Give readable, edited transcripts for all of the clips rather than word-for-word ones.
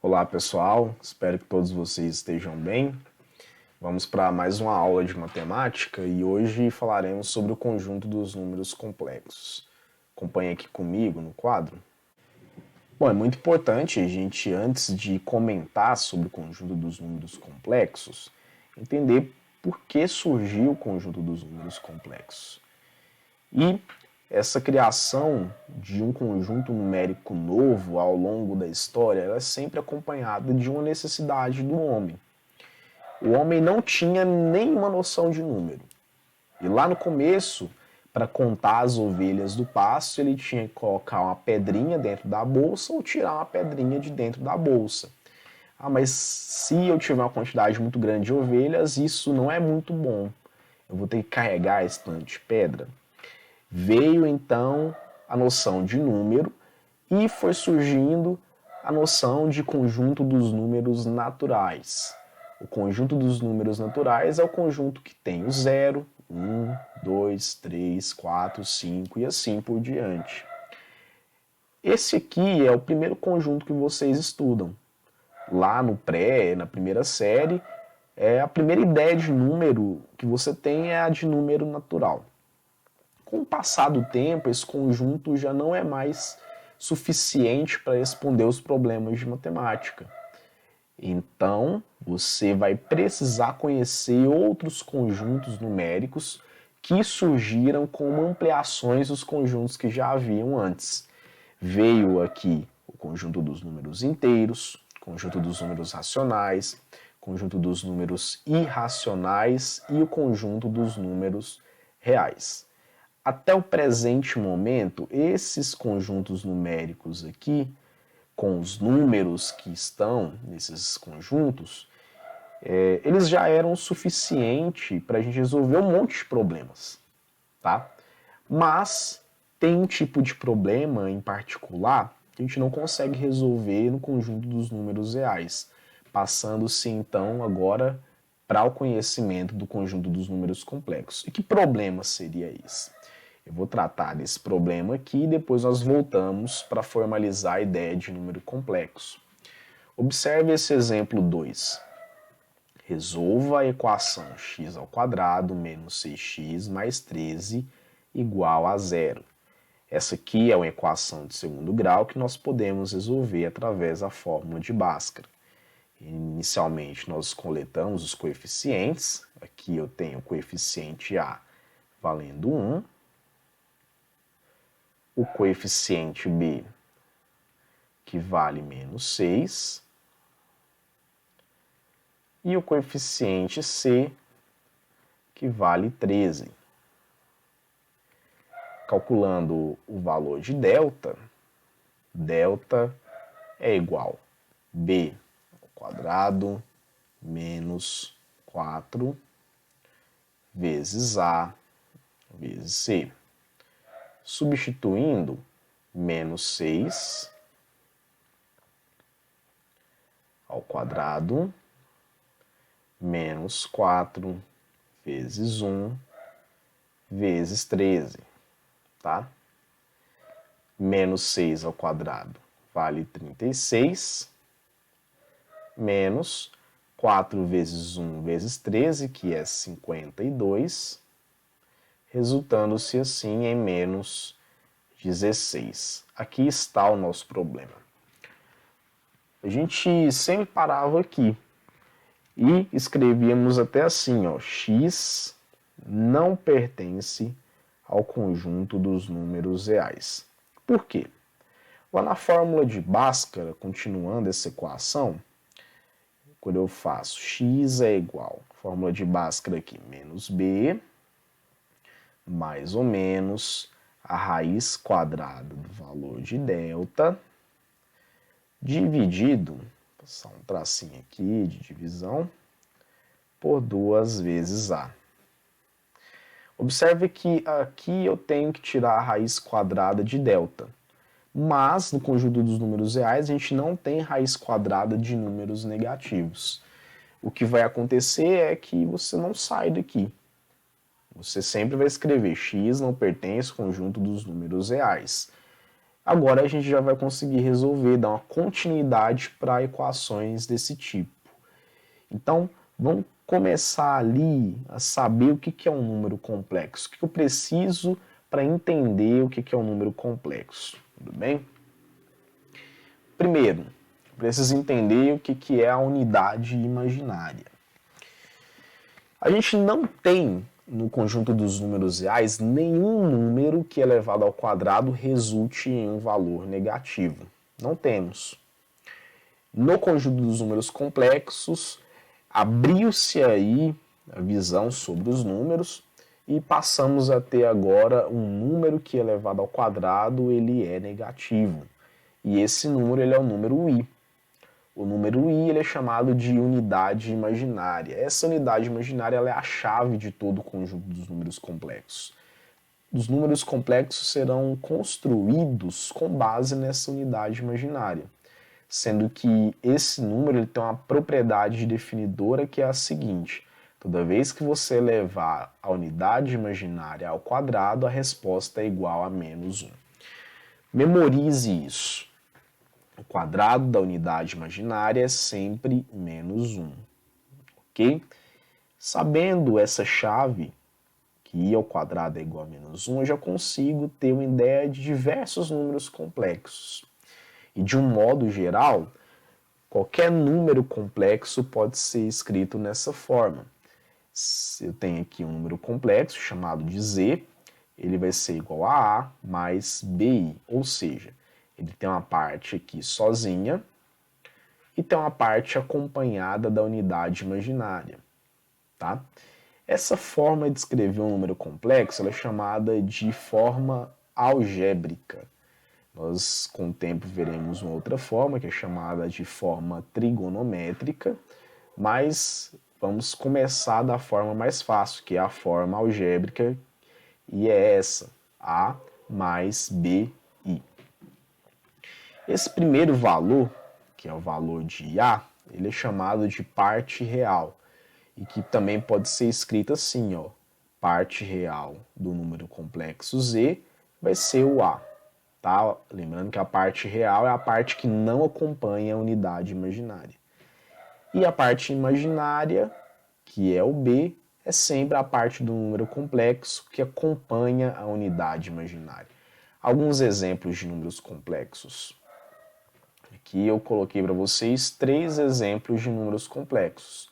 Olá pessoal, espero que todos vocês estejam bem. Vamos para mais uma aula de matemática e hoje falaremos sobre o conjunto dos números complexos. Acompanhe aqui comigo no quadro. Bom, é muito importante a gente, antes de comentar sobre o conjunto dos números complexos, entender por que surgiu o conjunto dos números complexos. E essa criação de um conjunto numérico novo ao longo da história ela é sempre acompanhada de uma necessidade do homem. O homem não tinha nenhuma noção de número. E lá no começo, para contar as ovelhas do pasto, ele tinha que colocar uma pedrinha dentro da bolsa ou tirar uma pedrinha de dentro da bolsa. Ah, mas se eu tiver uma quantidade muito grande de ovelhas, isso não é muito bom. Eu vou ter que carregar esse tanto de pedra. Veio então a noção de número e foi surgindo a noção de conjunto dos números naturais. O conjunto dos números naturais é o conjunto que tem o 0, 1, 2, 3, 4, 5 e assim por diante. Esse aqui é o primeiro conjunto que vocês estudam. Lá no pré, na primeira série, a primeira ideia de número que você tem é a de número natural. Com o passar do tempo, esse conjunto já não é mais suficiente para responder os problemas de matemática. Então, você vai precisar conhecer outros conjuntos numéricos que surgiram como ampliações dos conjuntos que já haviam antes. Veio aqui o conjunto dos números inteiros, conjunto dos números racionais, conjunto dos números irracionais e o conjunto dos números reais. Até o presente momento, esses conjuntos numéricos aqui, com os números que estão nesses conjuntos, eles já eram suficiente para a gente resolver um monte de problemas, tá? Mas tem um tipo de problema em particular que a gente não consegue resolver no conjunto dos números reais, passando-se então agora para o conhecimento do conjunto dos números complexos. E que problema seria esse? Eu vou tratar desse problema aqui e depois nós voltamos para formalizar a ideia de número complexo. Observe esse exemplo 2. Resolva a equação x² menos 6x mais 13 igual a 0. Essa aqui é uma equação de segundo grau que nós podemos resolver através da fórmula de Bhaskara. Inicialmente nós coletamos os coeficientes. Aqui eu tenho o coeficiente A valendo 1. O coeficiente B, que vale menos 6, e o coeficiente C, que vale 13. Calculando o valor de delta, delta é igual a B ao quadrado menos 4 vezes A vezes C. Substituindo, menos 6 ao quadrado menos 4 vezes 1 vezes 13, tá? Menos 6 ao quadrado vale 36, menos 4 vezes 1 vezes 13, que é 52, resultando-se assim em menos 16. Aqui está o nosso problema. A gente sempre parava aqui e escrevíamos até assim, ó, x não pertence ao conjunto dos números reais. Por quê? Lá na fórmula de Bhaskara, continuando essa equação, quando eu faço x é igual, fórmula de Bhaskara aqui, menos b, mais ou menos a raiz quadrada do valor de delta, dividido, vou passar um tracinho aqui de divisão, por 2 vezes A. Observe que aqui eu tenho que tirar a raiz quadrada de delta, mas no conjunto dos números reais a gente não tem raiz quadrada de números negativos. O que vai acontecer é que você não sai daqui. Você sempre vai escrever x não pertence ao conjunto dos números reais. Agora a gente já vai conseguir resolver, dar uma continuidade para equações desse tipo. Então, vamos começar ali a saber o que é um número complexo. O que eu preciso para entender o que é um número complexo. Tudo bem? Primeiro, preciso entender o que é a unidade imaginária. A gente não tem no conjunto dos números reais nenhum número que elevado ao quadrado resulte em um valor negativo. Não temos. No conjunto dos números complexos, abriu-se aí a visão sobre os números e passamos a ter agora um número que elevado ao quadrado ele é negativo. E esse número ele é o número i. O número i ele é chamado de unidade imaginária. Essa unidade imaginária ela é a chave de todo o conjunto dos números complexos. Os números complexos serão construídos com base nessa unidade imaginária, sendo que esse número ele tem uma propriedade definidora que é a seguinte: toda vez que você levar a unidade imaginária ao quadrado, a resposta é igual a -1. Memorize isso. O quadrado da unidade imaginária é sempre -1, ok? Sabendo essa chave, que i ao quadrado é igual a -1, eu já consigo ter uma ideia de diversos números complexos. E de um modo geral, qualquer número complexo pode ser escrito nessa forma. Eu tenho aqui um número complexo chamado de z, ele vai ser igual a A mais BI, ou seja, ele tem uma parte aqui sozinha e tem uma parte acompanhada da unidade imaginária, tá? Essa forma de escrever um número complexo ela é chamada de forma algébrica. Nós, com o tempo, veremos uma outra forma, que é chamada de forma trigonométrica, mas vamos começar da forma mais fácil, que é a forma algébrica, e é essa, A mais BI. Esse primeiro valor, que é o valor de A, ele é chamado de parte real, e que também pode ser escrito assim, ó, parte real do número complexo Z vai ser o A. Tá? Lembrando que a parte real é a parte que não acompanha a unidade imaginária. E a parte imaginária, que é o B, é sempre a parte do número complexo que acompanha a unidade imaginária. Alguns exemplos de números complexos. Aqui eu coloquei para vocês 3 exemplos de números complexos.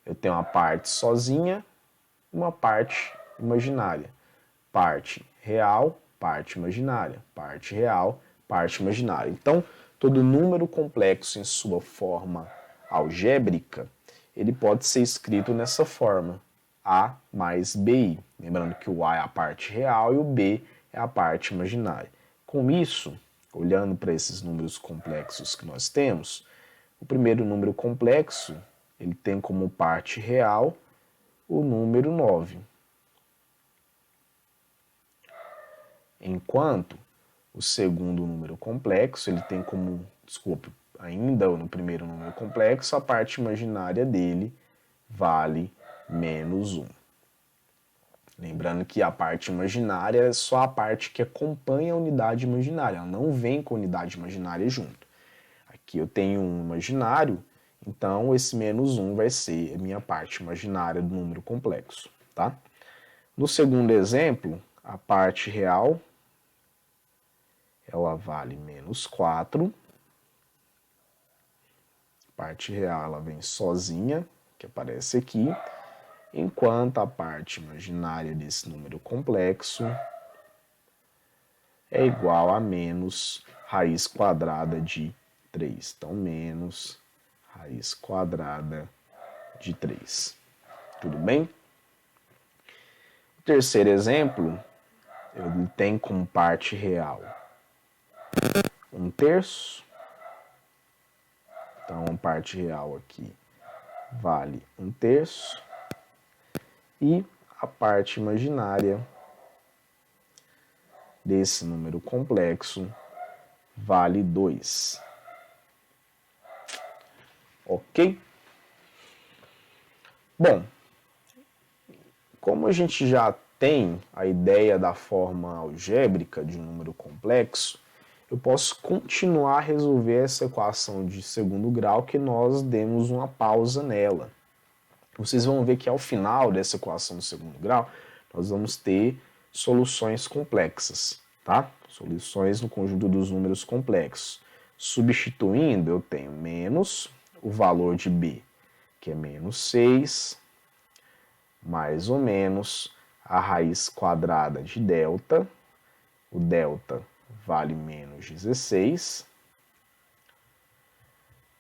Eu tenho uma parte sozinha, uma parte imaginária. Parte real, parte imaginária. Parte real, parte imaginária. Então, todo número complexo em sua forma algébrica, ele pode ser escrito nessa forma, A mais BI. Lembrando que o A é a parte real e o B é a parte imaginária. Com isso, olhando para esses números complexos que nós temos, o primeiro número complexo, ele tem como parte real o número 9. Enquanto o segundo número complexo, ele tem como, ainda no primeiro número complexo, a parte imaginária dele vale -1. Lembrando que a parte imaginária é só a parte que acompanha a unidade imaginária, ela não vem com a unidade imaginária junto. Aqui eu tenho um imaginário, então esse -1 vai ser a minha parte imaginária do número complexo, tá? No segundo exemplo, a parte real ela vale -4. A parte real ela vem sozinha, que aparece aqui, enquanto a parte imaginária desse número complexo é igual a menos raiz quadrada de 3. Então, menos raiz quadrada de 3. Tudo bem? O terceiro exemplo, ele tem como parte real 1/3. Então, a parte real aqui vale 1/3. E a parte imaginária desse número complexo vale 2. Ok? Bom, como a gente já tem a ideia da forma algébrica de um número complexo, eu posso continuar a resolver essa equação de segundo grau que nós demos uma pausa nela. Vocês vão ver que ao final dessa equação de segundo grau, nós vamos ter soluções complexas, tá? Soluções no conjunto dos números complexos. Substituindo, eu tenho menos o valor de b, que é menos 6, mais ou menos a raiz quadrada de delta. O delta vale menos 16.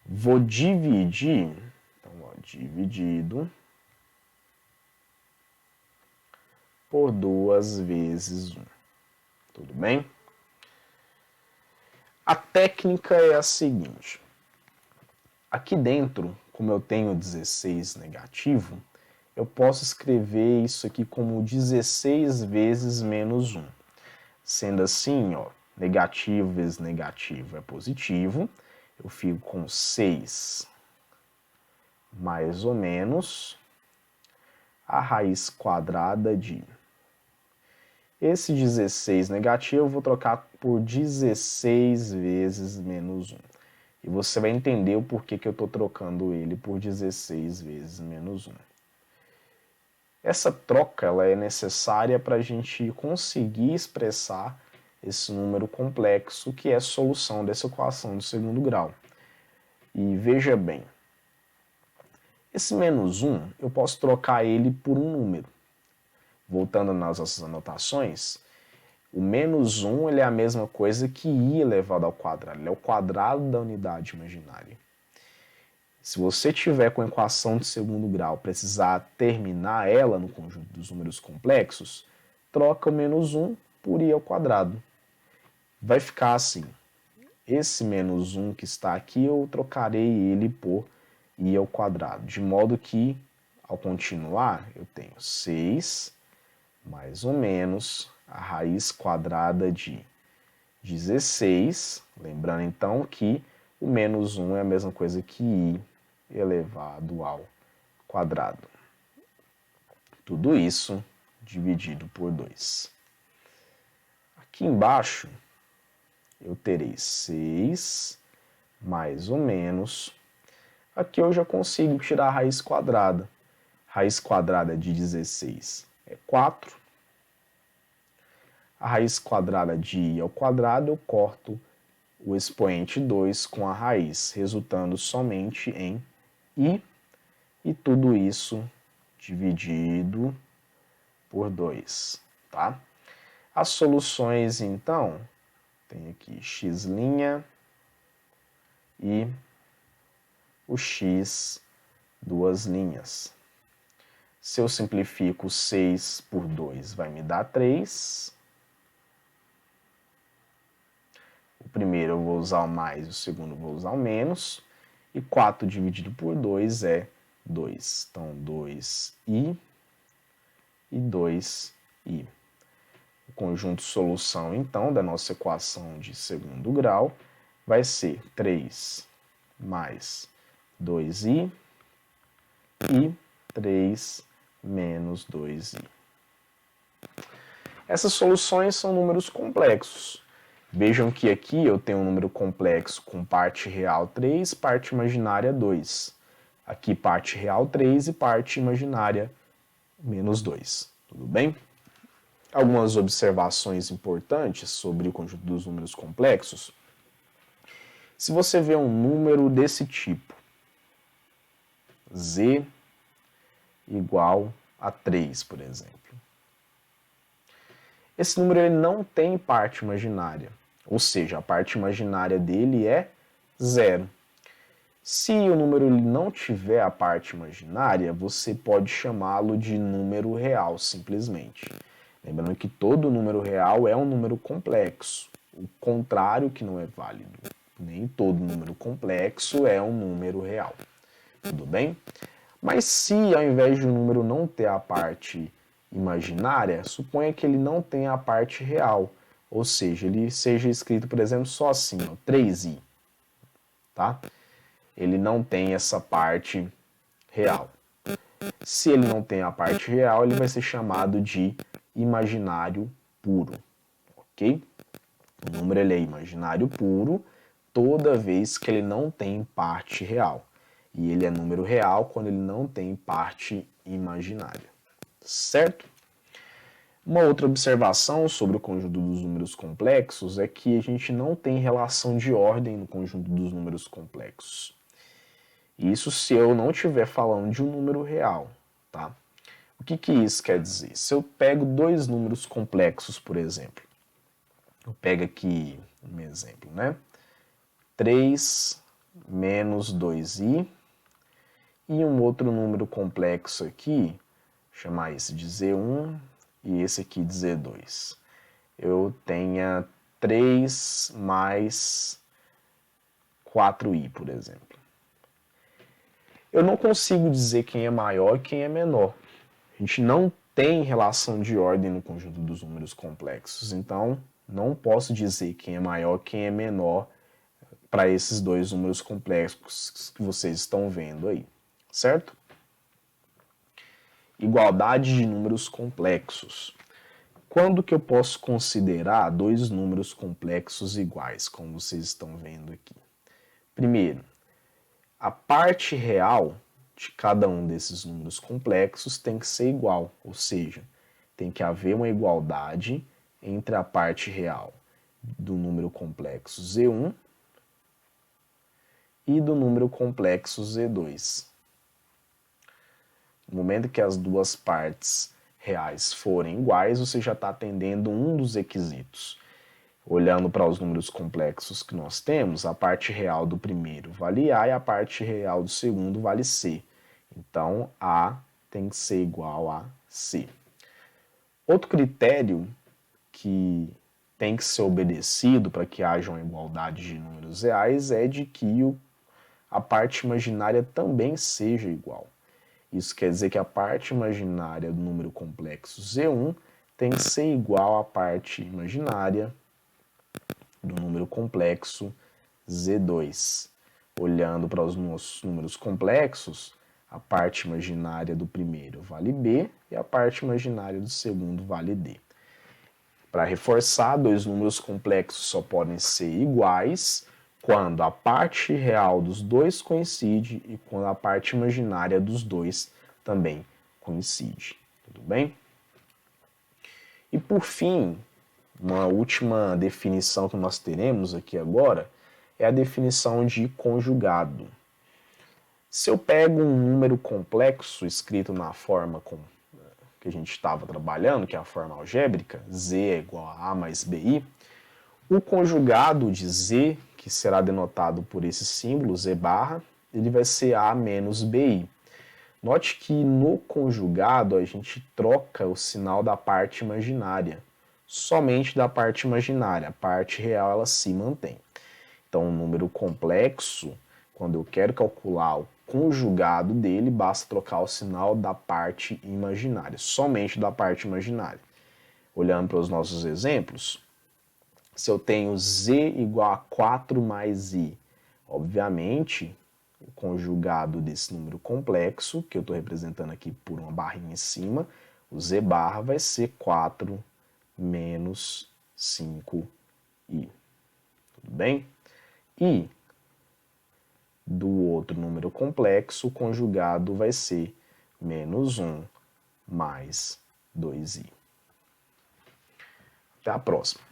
Vou dividir, então, dividido por 2 vezes 1. Tudo bem? A técnica é a seguinte. Aqui dentro, como eu tenho 16 negativo, eu posso escrever isso aqui como 16 vezes menos 1. Sendo assim, ó, negativo vezes negativo é positivo. Eu fico com 6 mais ou menos a raiz quadrada de... Esse 16 negativo eu vou trocar por 16 vezes menos 1. E você vai entender o porquê que eu estou trocando ele por 16 vezes menos 1. Essa troca ela é necessária para a gente conseguir expressar esse número complexo que é a solução dessa equação de segundo grau. E veja bem, esse menos 1 eu posso trocar ele por um número. Voltando nas nossas anotações, o menos 1 ele é a mesma coisa que i elevado ao quadrado. Ele é o quadrado da unidade imaginária. Se você tiver com a equação de segundo grau, precisar terminar ela no conjunto dos números complexos, troca o menos 1 por i ao quadrado. Vai ficar assim. Esse menos 1 que está aqui, eu trocarei ele por i ao quadrado. De modo que, ao continuar, eu tenho 6 mais ou menos a raiz quadrada de 16. Lembrando então que o menos 1 é a mesma coisa que i elevado ao quadrado. Tudo isso dividido por 2. Aqui embaixo eu terei 6 mais ou menos. Aqui eu já consigo tirar a raiz quadrada. Raiz quadrada de 16 é 4. A raiz quadrada de i ao quadrado eu corto o expoente 2 com a raiz, resultando somente em i, e tudo isso dividido por 2, tá? As soluções, então, tem aqui x' e o x duas linhas. Se eu simplifico 6 por 2, vai me dar 3. O primeiro eu vou usar o mais, o segundo eu vou usar o menos. E 4 dividido por 2 é 2. Então, 2i e 2i. O conjunto solução, então, da nossa equação de segundo grau vai ser 3 mais 2i e 3 menos 2i. Essas soluções são números complexos. Vejam que aqui eu tenho um número complexo com parte real 3, parte imaginária 2. Aqui parte real 3 e parte imaginária menos 2. Tudo bem? Algumas observações importantes sobre o conjunto dos números complexos. Se você vê um número desse tipo, z igual a 3, por exemplo. Esse número ele não tem parte imaginária, ou seja, a parte imaginária dele é 0. Se o número ele não tiver a parte imaginária, você pode chamá-lo de número real, simplesmente. Lembrando que todo número real é um número complexo. O contrário que não é válido. Nem todo número complexo é um número real. Tudo bem? Mas se ao invés de um número não ter a parte imaginária, suponha que ele não tenha a parte real. Ou seja, ele seja escrito, por exemplo, só assim, ó, 3i. Tá? Ele não tem essa parte real. Se ele não tem a parte real, ele vai ser chamado de imaginário puro. Ok? O número ele é imaginário puro toda vez que ele não tem parte real. E ele é número real quando ele não tem parte imaginária. Certo? Uma outra observação sobre o conjunto dos números complexos é que a gente não tem relação de ordem no conjunto dos números complexos. Isso se eu não estiver falando de um número real, tá? O que isso quer dizer? Se eu pego dois números complexos, por exemplo, eu pego aqui um exemplo, né? 3 menos 2i e um outro número complexo aqui, chamar esse de Z1 e esse aqui de Z2. Eu tenha 3 mais 4i, por exemplo. Eu não consigo dizer quem é maior e quem é menor. A gente não tem relação de ordem no conjunto dos números complexos, então não posso dizer quem é maior e quem é menor para esses dois números complexos que vocês estão vendo aí, certo? Igualdade de números complexos. Quando que eu posso considerar dois números complexos iguais, como vocês estão vendo aqui? Primeiro, a parte real de cada um desses números complexos tem que ser igual, ou seja, tem que haver uma igualdade entre a parte real do número complexo Z1 e do número complexo Z2. No momento que as duas partes reais forem iguais, você já está atendendo um dos requisitos. Olhando para os números complexos que nós temos, a parte real do primeiro vale A e a parte real do segundo vale C. Então, A tem que ser igual a C. Outro critério que tem que ser obedecido para que haja uma igualdade de números reais é de que a parte imaginária também seja igual. Isso quer dizer que a parte imaginária do número complexo Z1 tem que ser igual à parte imaginária do número complexo Z2. Olhando para os números complexos, a parte imaginária do primeiro vale B e a parte imaginária do segundo vale D. Para reforçar, dois números complexos só podem ser iguais quando a parte real dos dois coincide e quando a parte imaginária dos dois também coincide. Tudo bem? E por fim, uma última definição que nós teremos aqui agora é a definição de conjugado. Se eu pego um número complexo escrito na forma que a gente estava trabalhando, que é a forma algébrica, z é igual a A mais BI, o conjugado de z, que será denotado por esse símbolo, z barra, ele vai ser A menos BI. Note que no conjugado a gente troca o sinal da parte imaginária, somente da parte imaginária, a parte real ela se mantém. Então, um número complexo, quando eu quero calcular o conjugado dele, basta trocar o sinal da parte imaginária, somente da parte imaginária. Olhando para os nossos exemplos, se eu tenho z igual a 4 mais i, obviamente, o conjugado desse número complexo, que eu estou representando aqui por uma barrinha em cima, o z barra vai ser 4 menos 5i. Tudo bem? E do outro número complexo, o conjugado vai ser menos 1 mais 2i. Até a próxima.